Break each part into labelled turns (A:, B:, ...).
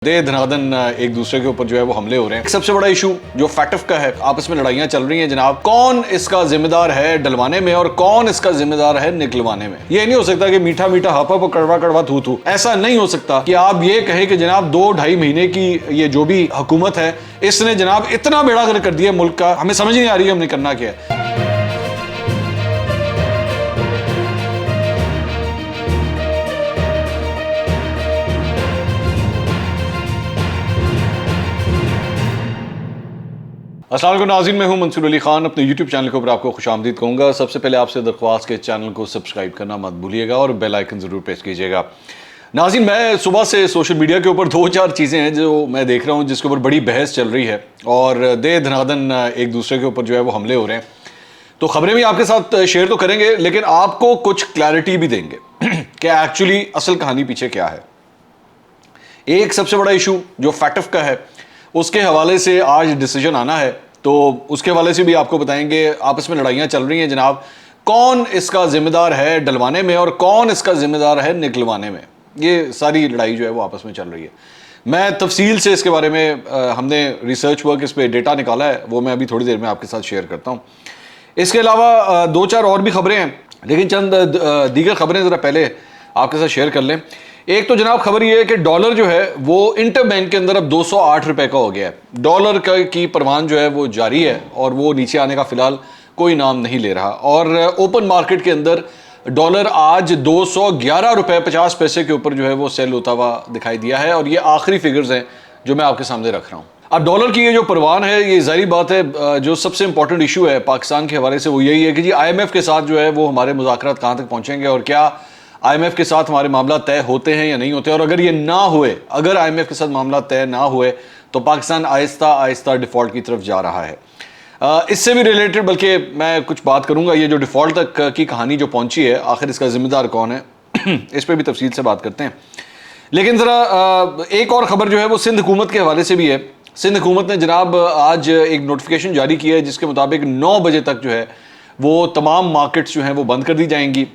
A: दे धनादन एक दूसरे के ऊपर जो है वो हमले हो रहे हैं। सबसे बड़ा इशू जो फैक्टिव का है, आपस में लड़ाइयां चल रही हैं जनाब, कौन इसका जिम्मेदार है डलवाने में और कौन इसका जिम्मेदार है निकलवाने में। ये नहीं हो सकता कि मीठा मीठा हप हप कड़वा कड़वा थू थू, ऐसा नहीं हो सकता कि आप ये कहें कि जनाब 2-2.5 महीने की ये जो भी हुकूमत है इसने जनाब इतना बेड़ा गर्क कर दिया मुल्क का, हमें समझ नहीं आ रही है हमने करना क्या है। अस्सलाम वालेकुम नाज़रीन, मैं हूं मंसूर अली खान। अपने YouTube चैनल के ऊपर आपको खुशामदीद कहूँगा। सबसे पहले आपसे दरख्वास्त के चैनल को सब्सक्राइब करना मत भूलिएगा और बेल आइकन ज़रूर प्रेस कीजिएगा। नाज़रीन, मैं सुबह से सोशल मीडिया के ऊपर 2-4 चीज़ें हैं जो मैं देख रहा हूँ जिसके ऊपर बड़ी बहस चल रही है और दे धनादन एक दूसरे के ऊपर जो है वो हमले हो रहे हैं। तो खबरें भी आपके साथ शेयर तो करेंगे लेकिन आपको कुछ क्लैरिटी भी देंगे कि एक्चुअली असल कहानी पीछे क्या है। एक सबसे बड़ा इशू जो फैक्टिव का है उसके हवाले से आज डिसीजन आना है, तो उसके हवाले से भी आपको बताएंगे। आपस में लड़ाइयाँ चल रही हैं जनाब, कौन इसका जिम्मेदार है डलवाने में और कौन इसका जिम्मेदार है निकलवाने में। ये सारी लड़ाई जो है वो आपस में चल रही है। मैं तफसील से इसके बारे में हमने रिसर्च वर्क इस पर डेटा निकाला है, वो मैं अभी थोड़ी देर में आपके साथ शेयर करता हूँ। इसके अलावा 2-4 और भी खबरें हैं लेकिन चंद दीगर खबरें ज़रा पहले आपके साथ शेयर कर लें। एक तो जनाब खबर ये है कि डॉलर जो है वो इंटर बैंक के अंदर अब 208 रुपए का हो गया है। डॉलर की परवान जो है वो जारी है और वो नीचे आने का फिलहाल कोई नाम नहीं ले रहा। और ओपन मार्केट के अंदर डॉलर आज 211 रुपए 50 पैसे के ऊपर जो है वो सेल होता हुआ दिखाई दिया है और ये आखिरी फिगर्स हैं जो मैं आपके सामने रख रहा हूँ। अब डॉलर की ये जो परवान है, ये जाहिर बात है जो सबसे इंपॉर्टेंट इशू है पाकिस्तान के हवाले से वो यही है कि जी IMF के साथ जो है वो हमारे मुज़ाकरात कहाँ तक पहुँचेंगे और क्या IMF के साथ हमारे मामला तय होते हैं या नहीं होते। और अगर ये ना हुए, अगर IMF के साथ मामला तय ना हुए तो पाकिस्तान आहिस्ता आहिस्ता डिफ़ॉल्ट की तरफ जा रहा है। इससे भी रिलेटेड बल्कि मैं कुछ बात करूंगा, ये जो डिफ़ॉल्ट तक की कहानी जो पहुंची है आखिर इसका ज़िम्मेदार कौन है इस पर भी तफसील से बात करते हैं। लेकिन ज़रा एक और ख़बर जो है वो सिंध हुकूमत के हवाले से भी है। सिंध हुकूमत ने जनाब आज एक नोटिफिकेशन जारी किया है जिसके मुताबिक 9 बजे तक जो है वो तमाम मार्केट्स जो हैं वो बंद कर दी जाएंगी।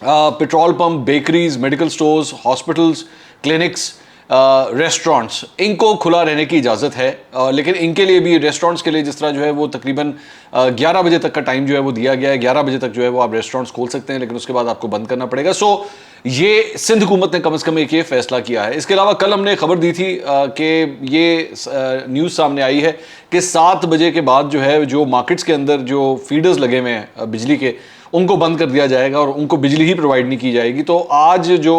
A: Petrol pump, bakeries, medical stores, hospitals, clinics, restaurants, इनको खुला रहने की इजाज़त है। लेकिन इनके लिए भी, रेस्टोरेंट्स के लिए जिस तरह जो है वो तकरीबन 11 बजे तक का टाइम जो है वो दिया गया है। 11 बजे तक जो है वो आप रेस्टोरेंट्स खोल सकते हैं लेकिन उसके बाद आपको बंद करना पड़ेगा। सो ये सिंध हुकूमत ने कम से कम एक ये फैसला किया है। इसके अलावा कल हमने खबर दी थी कि ये न्यूज़ सामने आई है कि 7 बजे के बाद जो है जो मार्केट्स के अंदर जो फीडर्स लगे हुए हैं बिजली के, उनको बंद कर दिया जाएगा और उनको बिजली ही प्रोवाइड नहीं की जाएगी। तो आज जो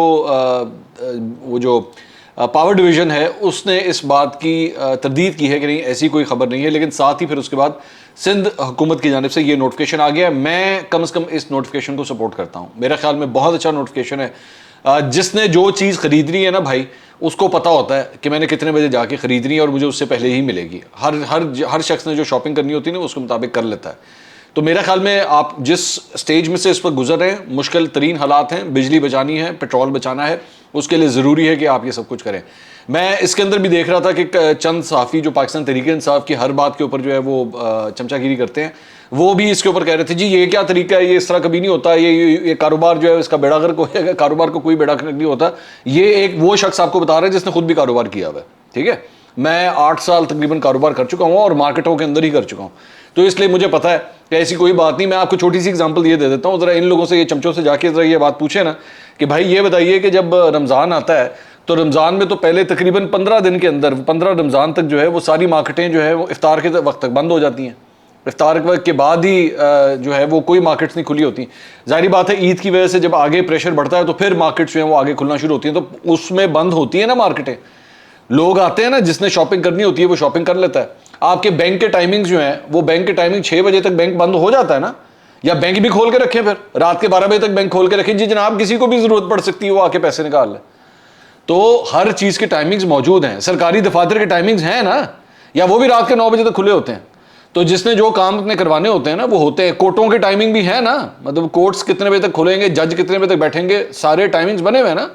A: वो जो पावर डिवीज़न है उसने इस बात की तरदीद की है कि नहीं, ऐसी कोई खबर नहीं है। लेकिन साथ ही फिर उसके बाद सिंध हुकूमत की जानिब से ये नोटिफिकेशन आ गया। मैं कम से कम इस नोटिफिकेशन को सपोर्ट करता हूँ। मेरे ख्याल में बहुत अच्छा नोटिफिकेशन है। जिसने जो चीज़ ख़रीदनी है ना भाई, उसको पता होता है कि मैंने कितने बजे जाके ख़रीदनी है और मुझे उससे पहले ही मिलेगी। हर शख्स ने जो शॉपिंग करनी होती है ना उसके मुताबिक कर लेता है। तो मेरे ख्याल में आप जिस स्टेज में से इस पर गुजर रहे हैं, मुश्किल तरीन हालात हैं, बिजली बचानी है, पेट्रोल बचाना है, उसके लिए ज़रूरी है कि आप ये सब कुछ करें। मैं इसके अंदर भी देख रहा था कि चंद सहाफ़ी जो पाकिस्तान तहरीक इंसाफ की हर बात के ऊपर जो है वो चमचागिरी करते हैं, वो भी इसके ऊपर कह रहे थे जी ये क्या तरीका है, ये इस तरह कभी नहीं होता, ये कारोबार जो है इसका बेड़ा गर्क होगा। कारोबार को कोई बेड़ा गर्क नहीं होता। ये एक वो शख्स आपको बता रहा है जिसने खुद भी कारोबार किया हुआ है। ठीक है, मैं 8 साल तकरीबन कारोबार कर चुका हूँ और मार्केटों के अंदर ही कर चुका हूँ, तो इसलिए मुझे पता है कि ऐसी कोई बात नहीं। मैं आपको छोटी सी एग्जांपल ये दे देता हूँ। ज़रा इन लोगों से, ये चमचों से जाके ज़रा ये बात पूछे ना कि भाई ये बताइए कि जब रमज़ान आता है तो रमज़ान में तो पहले तकरीबन 15 दिन के अंदर, 15 रमज़ान तक जो है वो सारी मार्केटें जो है वो इफ्तार के वक्त तक बंद हो जाती हैं। इफ्तार के बाद ही जो है वो कोई मार्केट्स नहीं खुली होती। ज़ाहिर बात है ईद की वजह से जब आगे प्रेशर बढ़ता है तो फिर मार्केट्स जो हैं वो आगे खुलना शुरू होती हैं, तो उसमें बंद होती है ना मार्केटें। लोग आते हैं ना, जिसने शॉपिंग करनी होती है वो शॉपिंग कर लेता है। आपके बैंक के टाइमिंग्स जो हैं वो बैंक के टाइमिंग 6 बजे तक बैंक बंद हो जाता है ना, या बैंक भी खोल के रखें, फिर रात के 12 बजे तक बैंक खोल के रखें जी जनाब, किसी को भी ज़रूरत पड़ सकती है वो आके पैसे निकाल ले। तो हर चीज़ के टाइमिंग्स मौजूद हैं। सरकारी दफातर के टाइमिंग्स हैं ना, या वो भी रात के 9 बजे तक खुले होते हैं। तो जिसने जो काम अपने करवाने होते हैं ना वो होते हैं। कोर्टों के टाइमिंग भी है ना, मतलब कोर्ट्स कितने बजे तक खुलेंगे, जज कितने बजे तक बैठेंगे, सारे टाइमिंग्स बने हुए हैं ना।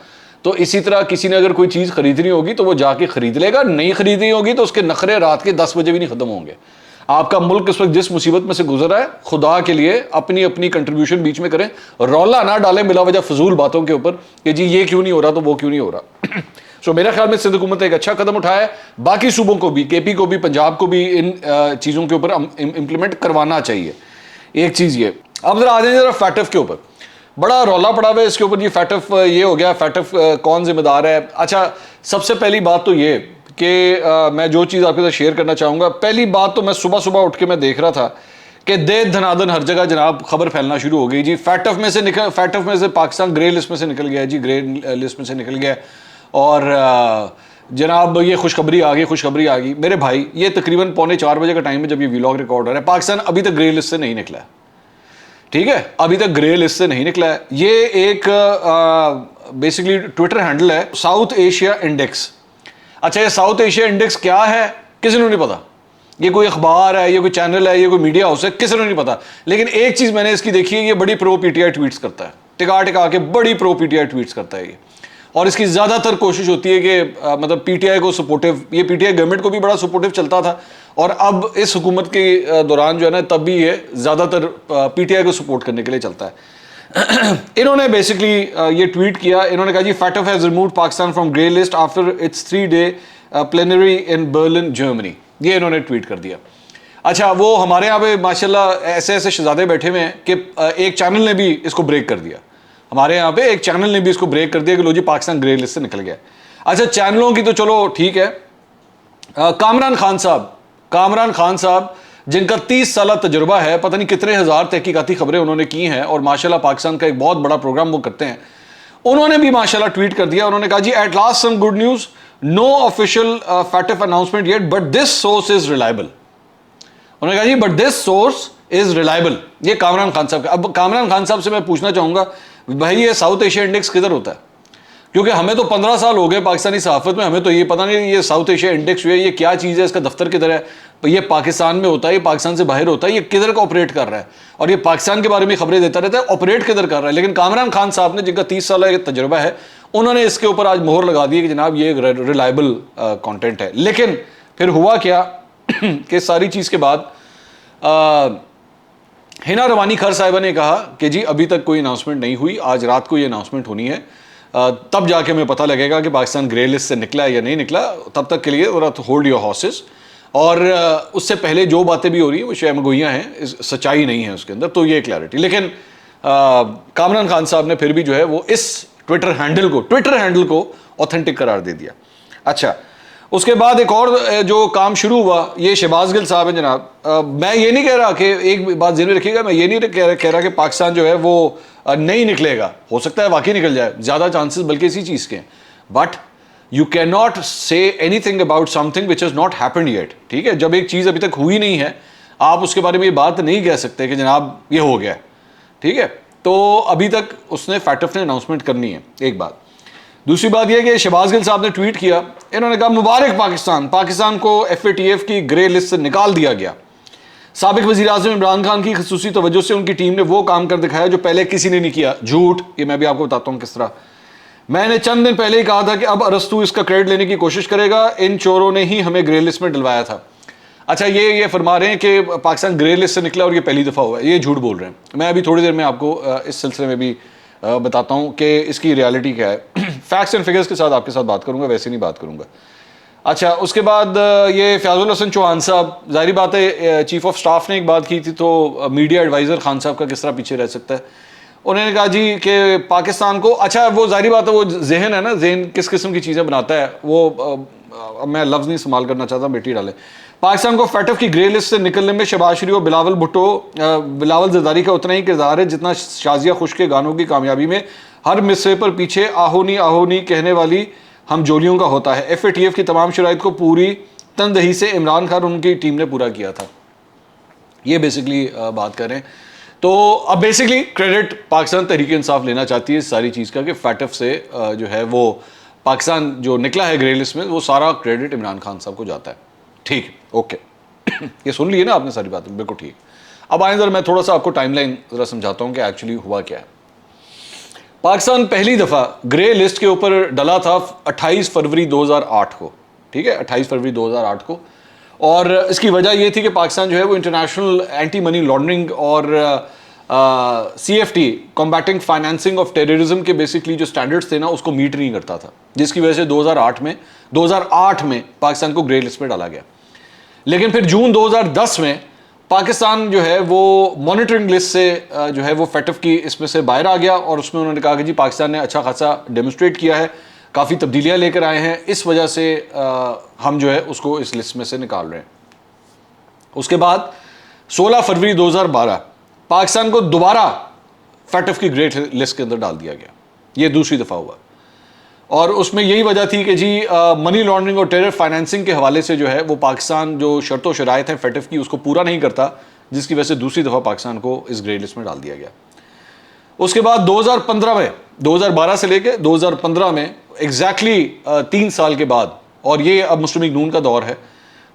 A: तो इसी तरह किसी ने अगर कोई चीज़ खरीदनी होगी तो वो जाके खरीद लेगा, नहीं खरीदनी होगी तो उसके नखरे रात के 10 बजे भी नहीं खत्म होंगे। आपका मुल्क इस वक्त जिस मुसीबत में से गुजर रहा है, खुदा के लिए अपनी अपनी कंट्रीब्यूशन बीच में करें, रौला ना डालें बिला वजह फजूल बातों के ऊपर कि जी ये क्यों नहीं हो रहा तो वो क्यों नहीं हो रहा। सो मेरा ख्याल में सिंध हुकूमत ने एक अच्छा कदम उठाया है, बाकी सूबों को भी, केपी को भी, पंजाब को भी इन चीज़ों के ऊपर इम्प्लीमेंट करवाना चाहिए। एक चीज़ ये। अब जरा आ जाए जरा फैटफ के ऊपर, बड़ा रौला पड़ा हुआ है इसके ऊपर जी, फैटफ ये हो गया, फैटफ कौन जिम्मेदार है। अच्छा, सबसे पहली बात तो ये कि मैं जो चीज़ आपके साथ शेयर करना चाहूँगा, पहली बात तो मैं सुबह सुबह उठ के मैं देख रहा था कि दे धनादन हर जगह जनाब खबर फैलना शुरू हो गई जी, फैटफ में से पाकिस्तान ग्रे लिस्ट में से निकल गया जी, ग्रे लिस्ट में से निकल गया। और जनाब ये खुशखबरी आ गई मेरे भाई। ये तकरीबन 3:45 का टाइम है जब ये व्लॉग रिकॉर्ड हो रहा है, पाकिस्तान अभी तक ग्रे लिस्ट से नहीं निकला है, ठीक है, अभी तक ग्रे लिस्ट से नहीं निकला है। ये एक बेसिकली ट्विटर हैंडल है, साउथ एशिया इंडेक्स। अच्छा, ये साउथ एशिया इंडेक्स क्या है किसी को नहीं पता, ये कोई अखबार है, ये कोई चैनल है, ये कोई मीडिया हाउस है, किसी को नहीं पता। लेकिन एक चीज़ मैंने इसकी देखी है, ये बड़ी प्रो पीटीआई ट्वीट्स करता है, टिका के बड़ी प्रो पीटीआई ट्वीट्स करता है ये। और इसकी ज़्यादातर कोशिश होती है कि मतलब पीटीआई को सपोर्टिव, ये पीटीआई गवर्नमेंट को भी बड़ा सपोर्टिव चलता था, और अब इस हुकूमत के दौरान जो है ना, तब भी ये ज़्यादातर पीटीआई को सपोर्ट करने के लिए चलता है। इन्होंने बेसिकली ये ट्वीट किया, इन्होंने कहा जी FATF has removed Pakistan from grey list after its 3-day plenary in Berlin Germany, ये इन्होंने ट्वीट कर दिया। अच्छा, वो हमारे यहाँ पे माशाल्लाह ऐसे ऐसे शहजादे बैठे हुए हैं कि एक चैनल ने भी इसको ब्रेक कर दिया, हमारे यहाँ पे एक चैनल ने भी इसको ब्रेक कर दिया कि लो जी पाकिस्तान ग्रे लिस्ट से निकल गया। अच्छा, चैनलों की तो चलो ठीक है। कामरान खान साहब जिनका 30 साल तजुर्बा है, पता नहीं कितने हज़ार तहकीकाती खबरें उन्होंने की हैं, और माशाल्लाह पाकिस्तान का एक बहुत बड़ा प्रोग्राम वो करते हैं, उन्होंने भी माशाल्लाह ट्वीट कर दिया। उन्होंने कहा जी at last some good news, no official FATF announcement yet but this source is reliable. उन्होंने कहा जी but this source is reliable, ये कामरान खान साहब का। अब कामरान खान साहब से मैं पूछना चाहूँगा, भाई ये साउथ एशिया इंडेक्स किधर होता है? क्योंकि हमें तो 15 साल हो गए पाकिस्तानी सहाफ़त में, हमें तो ये पता नहीं ये साउथ एशिया इंडेक्स है, ये क्या चीज़ है, इसका दफ्तर किधर है, ये पाकिस्तान में होता है, ये पाकिस्तान से बाहर होता है, ये किधर का ऑपरेट कर रहा है, और ये पाकिस्तान के बारे में खबरें देता रहता है, ऑपरेट किधर कर रहा है। लेकिन कामरान खान साहब ने, जिनका 30 साल का तजुर्बा है, उन्होंने इसके ऊपर आज मोहर लगा दी कि जनाब ये रिलायबल कंटेंट है। लेकिन फिर हुआ क्या कि सारी चीज़ के बाद हिना रवानी खर साहिबा ने कहा कि जी अभी तक कोई अनाउंसमेंट नहीं हुई, आज रात को ये अनाउंसमेंट होनी है, तब जाके हमें पता लगेगा कि पाकिस्तान ग्रे लिस्ट से निकला है या नहीं निकला। तब तक के लिए होल्ड योर हॉर्सेस। और उससे पहले जो बातें भी हो रही हैं वो शहमगोइयाँ हैं, सच्चाई नहीं है उसके अंदर, तो ये क्लैरिटी। लेकिन कामरान खान साहब ने फिर भी जो है वो इस ट्विटर हैंडल को ऑथेंटिक करार दे दिया। अच्छा, उसके बाद एक और जो काम शुरू हुआ, ये शहबाज गिल साहब हैं जनाब। मैं ये नहीं कह रहा कि, एक बात ज़हन में रखिएगा, मैं ये नहीं कह रहा कि पाकिस्तान जो है वो नहीं निकलेगा, हो सकता है वाकई निकल जाए, ज़्यादा चांसेस बल्कि इसी चीज़ के हैं, but you can not say anything about something which is not happened yet. ठीक है, जब एक चीज़ अभी तक हुई नहीं है, आप उसके बारे में ये बात नहीं कह सकते कि जनाब ये हो गया। ठीक है, तो अभी तक उसने फैटफ ने अनाउंसमेंट करनी है, एक बात। दूसरी बात यह कि शहबाज गिल साहब ने ट्वीट किया, इन्होंने कहा मुबारक पाकिस्तान को FATF की ग्रे लिस्ट से निकाल दिया गया। साबिक वज़ीर आज़म इमरान खान की ख़ुसूसी तवज्जो से उनकी टीम ने वो काम कर दिखाया जो पहले किसी ने नहीं किया। झूठ, ये मैं भी आपको बताता हूँ किस तरह। मैंने चंद दिन पहले ही कहा था कि अब अरस्तू इसका क्रेडिट लेने की कोशिश करेगा, इन चोरों ने ही हमें ग्रे लिस्ट में डलवाया था। अच्छा, ये फरमा रहे हैं कि पाकिस्तान ग्रे लिस्ट से निकला और ये पहली दफ़ा हुआ है, ये झूठ बोल रहे हैं। मैं अभी थोड़ी देर में आपको इस सिलसिले में भी बताता हूँ कि इसकी रियलिटी क्या है। फैक्ट्स एंड फिगर्स के साथ आपके साथ बात करूँगा, वैसे नहीं बात करूँगा। अच्छा, उसके बाद ये फ़याज़ुल हसन चौहान साहब, ज़ाहिर बात है चीफ ऑफ स्टाफ ने एक बात की थी, तो मीडिया एडवाइज़र खान साहब का किस तरह पीछे रह सकता है। उन्होंने कहा जी कि पाकिस्तान को, अच्छा वो ज़ाहिर बात है, वो जहन है ना, जहन किस किस्म की चीज़ें बनाता है वो, मैं लफ्ज़ नहीं इस्तेमाल करना चाहता, बेटी डाले। पाकिस्तान को फैटफ की ग्रे लिस्ट से निकलने में शहबाज शरीफ और बिलावल जरदारी का उतना ही किरदार है जितना शाजिया खुश के गानों की कामयाबी में हर मिसरे पर पीछे आहोनी कहने वाली हम जोलियों का होता है। FATF की तमाम शराइत को पूरी तनदही से इमरान खान उनकी टीम ने पूरा किया था। ये बेसिकली बात करें तो अब बेसिकली क्रेडिट पाकिस्तान तहरीक इंसाफ लेना चाहती है इस सारी चीज़ का कि फैटफ से जो है वो पाकिस्तान जो निकला है ग्रे लिस्ट में, वो सारा क्रेडिट इमरान खान साहब को जाता है। ठीक, ओके, ये सुन लिए ना आपने सारी बातें, बिल्कुल ठीक। अब आए ज़रा मैं थोड़ा सा आपको टाइमलाइन ज़रा समझाता हूँ कि एक्चुअली हुआ क्या है। पाकिस्तान पहली दफ़ा ग्रे लिस्ट के ऊपर डला था 28 फरवरी 2008 को। ठीक है, 28 फरवरी 2008 को। और इसकी वजह ये थी कि पाकिस्तान जो है वो इंटरनेशनल एंटी मनी लॉन्ड्रिंग और CFT combating financing of terrorism के बेसिकली जो स्टैंडर्ड्स थे ना उसको मीट नहीं करता था, जिसकी वजह से 2008 में पाकिस्तान को ग्रे लिस्ट में डाला गया। लेकिन फिर जून 2010 में पाकिस्तान जो है वो मॉनिटरिंग लिस्ट से जो है वो FATF की इसमें से बाहर आ गया, और उसमें उन्होंने कहा कि जी पाकिस्तान ने अच्छा खासा डेमोस्ट्रेट किया है, काफ़ी तब्दीलियाँ लेकर आए हैं, इस वजह से हम जो है उसको इस लिस्ट में से निकाल रहे हैं। उसके बाद 16 फरवरी 2012 पाकिस्तान को दोबारा FATF की ग्रे लिस्ट के अंदर डाल दिया गया। ये दूसरी दफ़ा हुआ, और उसमें यही वजह थी कि जी मनी लॉन्ड्रिंग और टेरर फाइनेंसिंग के हवाले से जो है वो पाकिस्तान जो शर्त व शराइत हैं FATF की उसको पूरा नहीं करता, जिसकी वजह से दूसरी दफ़ा पाकिस्तान को इस ग्रे लिस्ट में डाल दिया गया। उसके बाद 2015 में, 2012 से लेकर 2015 में एग्जैक्टली 3 साल के बाद, और ये अब मुस्लिम लीग नून का दौर है,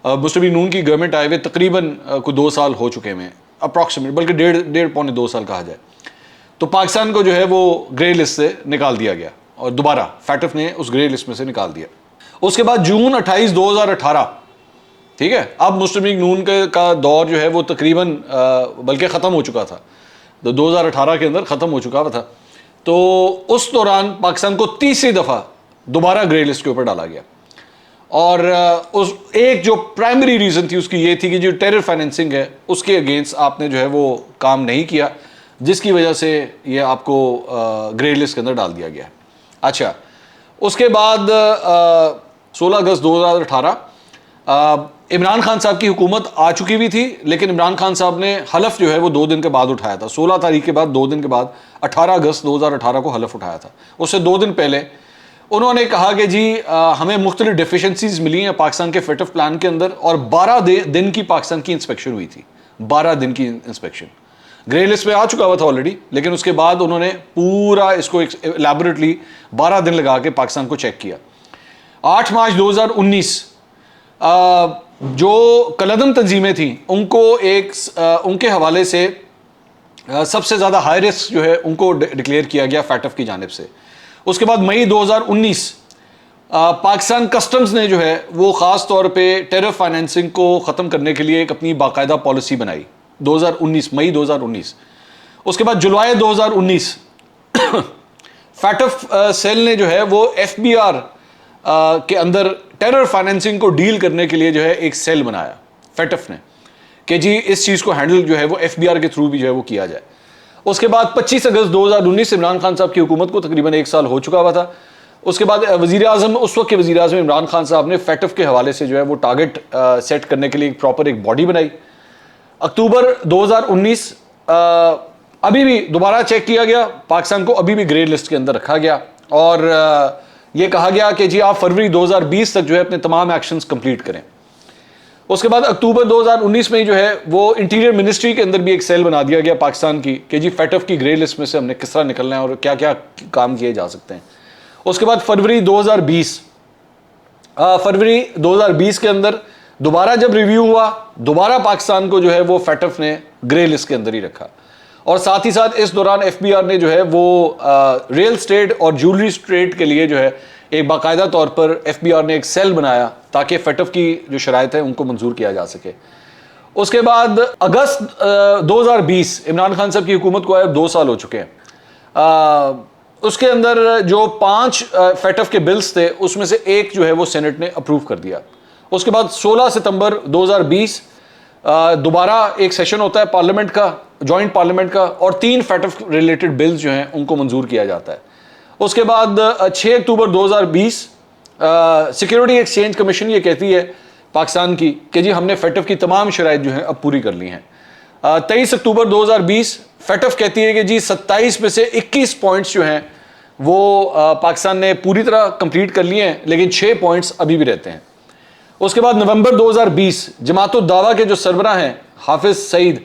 A: मुस्लिम लीग नून की गवर्नमेंट आए हुए तकरीबन को 2 साल हो चुके हैं अप्रॉक्सीमेट, बल्कि डेढ़ पौने 2 साल कहा जाए, तो पाकिस्तान को जो है वो ग्रे लिस्ट से निकाल दिया गया और दोबारा FATF ने उस ग्रे लिस्ट में से निकाल दिया। उसके बाद जून 28 2018, ठीक है, अब मुस्लिम लीग नून का दौर जो है वो तकरीबन बल्कि ख़त्म हो चुका था, तो 2018 के अंदर ख़त्म हो चुका था, तो उस दौरान पाकिस्तान को तीसरी दफ़ा दोबारा ग्रे लिस्ट के ऊपर डाला गया। और उस एक जो प्राइमरी रीज़न थी उसकी ये थी कि जो टेरर फाइनेंसिंग है उसके अगेंस्ट आपने जो है वो काम नहीं किया, जिसकी वजह से ये आपको ग्रे लिस्ट के अंदर डाल दिया गया है। अच्छा, उसके बाद 16 अगस्त 2018 इमरान खान साहब की हुकूमत आ चुकी हुई थी, लेकिन इमरान खान साहब ने हलफ जो है वो 2 दिन के बाद उठाया था। 16 तारीख के बाद 2 दिन के बाद 18 अगस्त 2018 को हलफ उठाया था। उससे 2 दिन पहले उन्होंने कहा कि जी हमें मुख्तलिफ डेफिशिएंसीज मिली हैं पाकिस्तान के FATF प्लान के अंदर, और 12 दिन की पाकिस्तान की इंस्पेक्शन हुई थी। 12 दिन की इंस्पेक्शन, ग्रे लिस्ट में आ चुका हुआ था ऑलरेडी, लेकिन उसके बाद उन्होंने पूरा इसको एलैबोरेटली 12 दिन लगा के पाकिस्तान को चेक किया। 8 मार्च 2019 जो कलदम तंजीमें थी उनको उनके हवाले से सबसे ज़्यादा हाई रिस्क जो है उनको डिक्लेयर किया गया FATF की जानिब से। उसके बाद मई 2019 पाकिस्तान कस्टम्स ने जो है वो ख़ास तौर पे टेरर फाइनेंसिंग को ख़त्म करने के लिए एक अपनी बाकायदा पॉलिसी बनाई 2019, मई 2019। उसके बाद जुलाई 2019 FATF सेल ने जो है वो FBR के अंदर टेरर फाइनेंसिंग को डील करने के लिए जो है एक सेल बनाया FATF ने, कि जी इस चीज़ को हैंडल जो है वो FBR के थ्रू भी जो है वो किया जाए। उसके बाद 25 अगस्त 2019 इमरान खान साहब की हुकूमत को तकरीबन 1 साल हो चुका हुआ था। उसके बाद वज़ीर-ए-आज़म, उस वक्त के वज़ीर-ए-आज़म इमरान खान साहब ने FATF के हवाले से जो है वो टारगेट सेट करने के लिए प्रॉपर एक बॉडी बनाई। अक्टूबर 2019 अभी भी दोबारा चेक किया गया, पाकिस्तान को अभी भी ग्रे लिस्ट के अंदर रखा गया, और ये कहा गया कि जी आप फरवरी 2020 तक जो है अपने तमाम एक्शंस कंप्लीट करें। उसके बाद अक्टूबर 2019 में जो है वो इंटीरियर मिनिस्ट्री के अंदर भी एक सेल बना दिया गया पाकिस्तान की, कि जी FATF की ग्रे लिस्ट में से हमने किस तरह निकलना है और क्या क्या काम किए जा सकते हैं। उसके बाद फरवरी 2020 के अंदर दोबारा जब रिव्यू हुआ, दोबारा पाकिस्तान को जो है वो FATF ने ग्रे लिस्ट के अंदर ही रखा, और साथ ही साथ इस दौरान FBR ने जो है वो रियल स्टेट और ज्वेलरी ट्रेड के लिए जो है एक बाकायदा तौर पर FBR ने एक सेल बनाया ताकि FATF की जो शराइत है उनको मंजूर किया जा सके। उसके बाद अगस्त 2020 इमरान खान साहब की हुकूमत को आए 2 साल हो चुके हैं। उसके अंदर जो 5 FATF के बिल्स थे उसमें से एक जो है वो सेनेट ने अप्रूव कर दिया। उसके बाद 16 सितंबर 2020 दोबारा एक सेशन होता है पार्लियामेंट का, जॉइंट पार्लियामेंट का, और 3 FATF रिलेटेड बिल्स जो हैं उनको मंजूर किया जाता है। उसके बाद 6 अक्टूबर 2020 सिक्योरिटी एक्सचेंज कमीशन ये कहती है पाकिस्तान की कि जी हमने FATF की तमाम शराइत जो हैं अब पूरी कर ली हैं। 23 अक्टूबर 2020 FATF कहती है कि जी 27 में से 21 पॉइंट्स जो हैं वो पाकिस्तान ने पूरी तरह कंप्लीट कर लिए हैं, लेकिन 6 पॉइंट्स अभी भी रहते हैं। उसके बाद नवंबर 2020 जमातुल दावा के जो सरबराह हैं हाफिज सईद,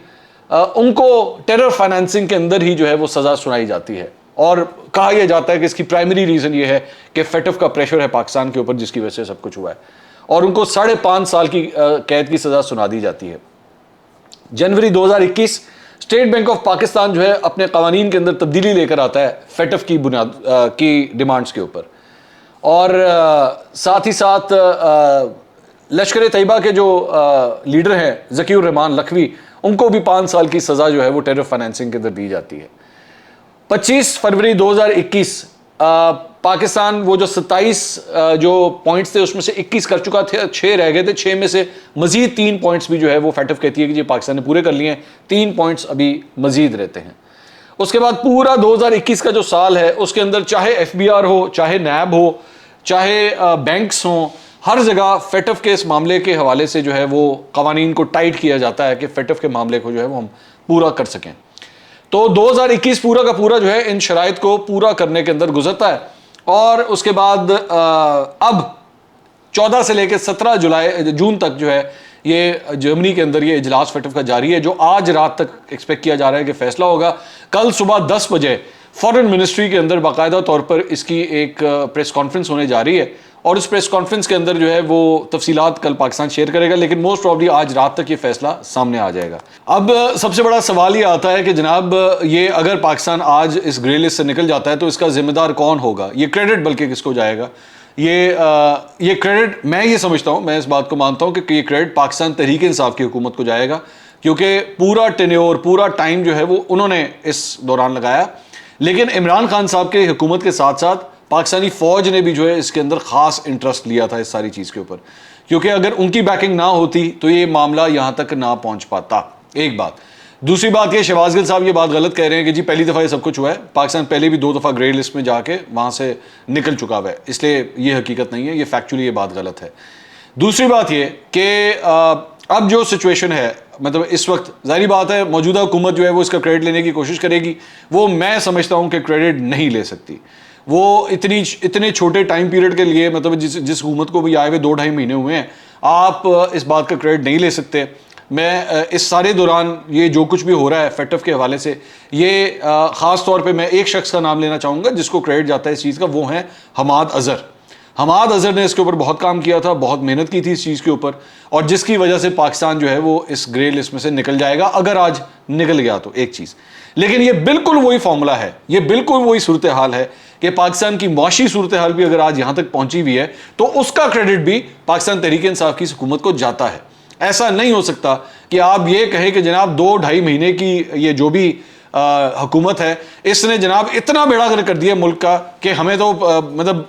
A: उनको टेरर फाइनेंसिंग के अंदर ही जो है वो सज़ा सुनाई जाती है, और कहा यह जाता है कि इसकी प्राइमरी रीज़न ये है कि FATF का प्रेशर है पाकिस्तान के ऊपर, जिसकी वजह से सब कुछ हुआ है, और उनको 5.5 साल की कैद की सज़ा सुना दी जाती है। जनवरी 2021 स्टेट बैंक ऑफ पाकिस्तान जो है अपने कवानीन के अंदर तब्दीली लेकर आता है FATF की बुनियाद की डिमांड्स के ऊपर, और साथ ही साथ लश्कर-ए-तैयबा के जो लीडर हैं ज़कीउर रहमान लखवी, ان کو بھی 5 سال کی سزا جو ہے وہ ٹیرر فائنینسنگ کے اندر دی جاتی ہے۔ 25 فروری 2021 پاکستان وہ جو 27 جو پوائنٹس تھے اس میں سے 21 کر چکا تھا، 6 رہ گئے تھے، 6 میں سے مزید 3 پوائنٹس بھی جو ہے وہ فیٹف کہتی ہے کہ یہ پاکستان نے پورے کر لیے ہیں، 3 پوائنٹس ابھی مزید رہتے ہیں۔ اس کے بعد پورا 2021 کا جو سال ہے اس کے اندر چاہے ایف بی آر ہو، چاہے نیب ہو، چاہے بینکس ہوں، ہر جگہ فیٹف کے اس معاملے کے حوالے سے جو ہے وہ قوانین کو ٹائٹ کیا جاتا ہے کہ فیٹف کے معاملے کو جو ہے وہ ہم پورا کر سکیں۔ تو 2021 پورا کا پورا جو ہے ان شرائط کو پورا کرنے کے اندر گزرتا ہے، اور اس کے بعد اب 14 سے لے کے 17 جون تک جو ہے یہ جرمنی کے اندر یہ اجلاس فیٹف کا جاری ہے، جو آج رات تک ایکسپیکٹ کیا جا رہا ہے کہ فیصلہ ہوگا۔ کل صبح 10 بجے فارن منسٹری کے اندر باقاعدہ طور پر اس کی ایک پریس کانفرنس ہونے جا رہی ہے، اور اس پریس کانفرنس کے اندر جو ہے وہ تفصیلات کل پاکستان شیئر کرے گا، لیکن موسٹ پروبلی آج رات تک یہ فیصلہ سامنے آ جائے گا۔ اب سب سے بڑا سوال یہ آتا ہے کہ جناب یہ اگر پاکستان آج اس گرے لسٹ سے نکل جاتا ہے تو اس کا ذمہ دار کون ہوگا؟ یہ کریڈٹ بلکہ کس کو جائے گا؟ یہ کریڈٹ میں یہ سمجھتا ہوں، میں اس بات کو مانتا ہوں کہ یہ کریڈٹ پاکستان تحریک انصاف کی حکومت کو جائے گا، کیونکہ پورا ٹینیور، پورا ٹائم جو ہے وہ انہوں نے اس دوران لگایا۔ لیکن عمران خان صاحب کے حکومت کے ساتھ ساتھ پاکستانی فوج نے بھی جو ہے اس کے اندر خاص انٹرسٹ لیا تھا اس ساری چیز کے اوپر، کیونکہ اگر ان کی بیکنگ نہ ہوتی تو یہ معاملہ یہاں تک نہ پہنچ پاتا۔ ایک بات۔ دوسری بات یہ، شہباز گل صاحب یہ بات غلط کہہ رہے ہیں کہ جی پہلی دفعہ یہ سب کچھ ہوا ہے، پاکستان پہلے بھی 2 دفعہ گرے لسٹ میں جا کے وہاں سے نکل چکا ہوا ہے، اس لیے یہ حقیقت نہیں ہے، یہ فیکچولی یہ بات غلط ہے۔ دوسری بات یہ کہ اب جو سچویشن ہے، مطلب اس وقت ظاہری بات ہے موجودہ حکومت جو ہے وہ اس کا کریڈٹ لینے کی کوشش کرے گی، وہ میں سمجھتا ہوں کہ کریڈٹ نہیں لے سکتی۔ وہ اتنے چھوٹے ٹائم پیریڈ کے لیے، مطلب جس حکومت کو بھی آئے ہوئے 2-2.5 مہینے ہوئے ہیں، آپ اس بات کا کریڈٹ نہیں لے سکتے۔ میں اس سارے دوران یہ جو کچھ بھی ہو رہا ہے فیٹف کے حوالے سے، یہ خاص طور پہ میں ایک شخص کا نام لینا چاہوں گا جس کو کریڈٹ جاتا ہے اس چیز کا، وہ ہیں حماد اظہر۔ حماد اظہر نے اس کے اوپر بہت کام کیا تھا، بہت محنت کی تھی اس چیز کے اوپر، اور جس کی وجہ سے پاکستان جو ہے وہ اس گرے لسٹ میں سے نکل جائے گا، اگر آج نکل گیا تو ایک چیز۔ لیکن یہ بالکل وہی فارمولا ہے، یہ بالکل وہی صورتحال ہے کہ پاکستان کی معاشی صورتحال بھی اگر آج یہاں تک پہنچی ہوئی ہے تو اس کا کریڈٹ بھی پاکستان تحریک انصاف کی حکومت کو جاتا ہے۔ ایسا نہیں ہو سکتا کہ آپ یہ کہیں کہ جناب 2-2.5 مہینے کی یہ جو بھی حکومت ہے، اس نے جناب اتنا بیڑا گرک کر دیا ملک کا کہ ہمیں تو مطلب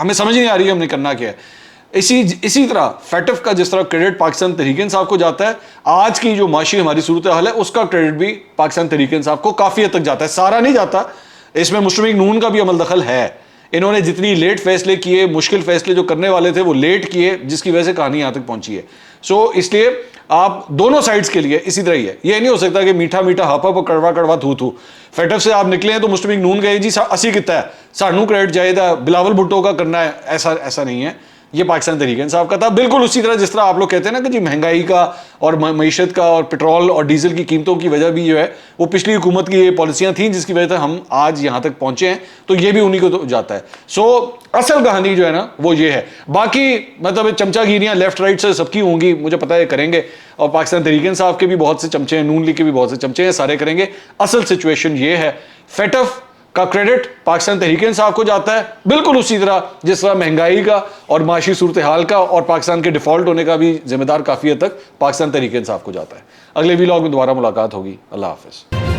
A: ہمیں سمجھ نہیں آ رہی ہے ہم نے کرنا کیا ہے۔ اسی طرح فیٹف کا جس طرح کریڈٹ پاکستان تحریک انصاف کو جاتا ہے، آج کی جو معاشی ہماری صورتحال ہے اس کا کریڈٹ بھی پاکستان تحریک انصاف کو کافی حد تک جاتا ہے، سارا نہیں جاتا، اس میں مسلم لیگ نون کا بھی عمل دخل ہے۔ انہوں نے جتنی لیٹ فیصلے کیے، مشکل فیصلے جو کرنے والے تھے وہ لیٹ کیے، جس کی وجہ سے کہانی یہاں تک پہنچی ہے۔ اس لیے آپ دونوں سائڈز کے لیے اسی طرح ہی ہے، یہ نہیں ہو سکتا کہ میٹھا میٹھا ہپ ہپ کڑوا کڑوا تھو تھو۔ فیٹف سے آپ نکلے ہیں تو مسلم لیگ نون گئے جی 80 کتنا ہے، سانو کریڈٹ چاہیے تھا، بلاول بھٹو کا کرنا ہے، ایسا نہیں ہے، یہ پاکستان تحریک انصاف کا تھا۔ بالکل اسی طرح جس طرح آپ لوگ کہتے ہیں نا کہ جی مہنگائی کا اور معیشت کا اور پٹرول اور ڈیزل کی قیمتوں کی وجہ بھی جو ہے وہ پچھلی حکومت کی یہ پالیسیاں تھیں جس کی وجہ سے ہم آج یہاں تک پہنچے ہیں، تو یہ بھی انہی کو تو جاتا ہے۔ اصل کہانی جو ہے نا وہ یہ ہے، باقی مطلب چمچا گیریاں لیفٹ رائٹ سے سب کی ہوں گی، مجھے پتا ہے کریں گے، اور پاکستان تحریک انصاف کے بھی بہت سے چمچے ہیں، نون لیگ کے بھی بہت سے چمچے ہیں، سارے کریں گے۔ اصل سچویشن یہ ہے، فیٹف کا کریڈٹ پاکستان تحریک انصاف کو جاتا ہے، بالکل اسی طرح جس طرح مہنگائی کا اور معاشی صورتحال کا اور پاکستان کے ڈیفالٹ ہونے کا بھی ذمہ دار کافی حد تک پاکستان تحریک انصاف کو جاتا ہے۔ اگلے ویلاگ میں دوبارہ ملاقات ہوگی، اللہ حافظ۔